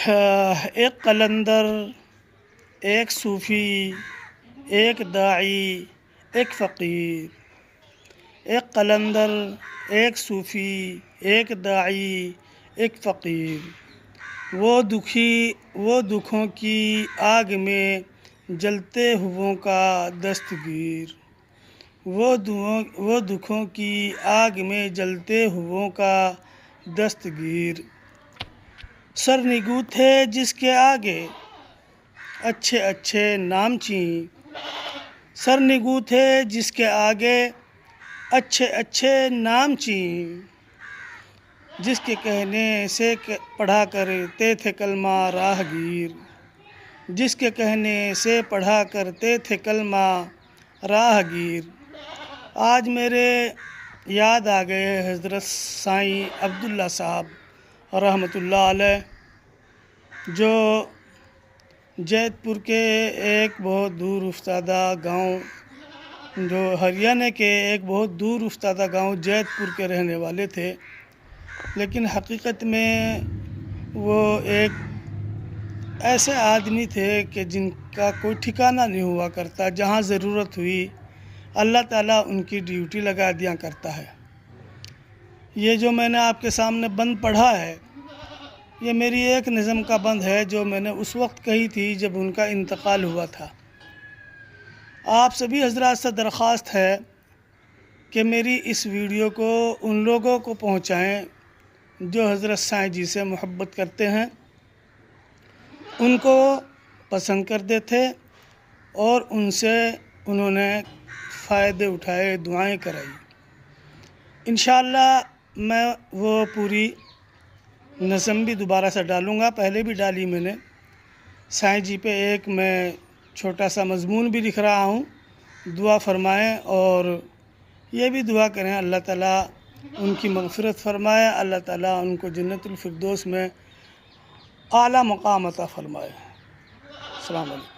ایک قلندر، ایک صوفی، ایک داعی، ایک فقیر۔ ایک قلندر، ایک صوفی، ایک داعی، ایک فقیر۔ وہ دکھوں کی آگ میں جلتے ہوئوں کا دستگیر۔ وہ دکھوں کی آگ میں جلتے ہوئوں کا دستگیر۔ سرنگوں تھے جس کے آگے اچھے اچھے نامچین۔ سرنگوں تھے جس کے آگے اچھے اچھے نامچین۔ جس کے کہنے سے پڑھا کرتے تھے کلمہ راہ گیر۔ جس کے کہنے سے پڑھا کرتے تھے کلمہ راہ گیر۔ آج میرے یاد آ گئے حضرت سائیں عبداللہ صاحب رحمۃ اللہ علیہ، جو جیت پور کے ایک بہت دور افتادہ گاؤں، جو ہریانہ کے ایک بہت دور افتادہ گاؤں جیت پور کے رہنے والے تھے، لیکن حقیقت میں وہ ایک ایسے آدمی تھے کہ جن کا کوئی ٹھکانہ نہیں ہوا کرتا۔ جہاں ضرورت ہوئی اللہ تعالیٰ ان کی ڈیوٹی لگا دیا کرتا ہے۔ یہ جو میں نے آپ کے سامنے بند پڑھا ہے، یہ میری ایک نظم کا بند ہے جو میں نے اس وقت کہی تھی جب ان کا انتقال ہوا تھا۔ آپ سبھی حضرات سے درخواست ہے کہ میری اس ویڈیو کو ان لوگوں کو پہنچائیں جو حضرت سائیں جی سے محبت کرتے ہیں، ان کو پسند کرتے تھے اور ان سے انہوں نے فائدے اٹھائے، دعائیں کرائی۔ انشاءاللہ میں وہ پوری نظم بھی دوبارہ سے ڈالوں گا، پہلے بھی ڈالی میں نے۔ سائیں جی پہ ایک میں چھوٹا سا مضمون بھی لکھ رہا ہوں، دعا فرمائیں اور یہ بھی دعا کریں اللہ تعالیٰ ان کی مغفرت فرمائے، اللہ تعالیٰ ان کو جنت الفردوس میں اعلیٰ مقام عطا فرمائے۔ السلام علیکم۔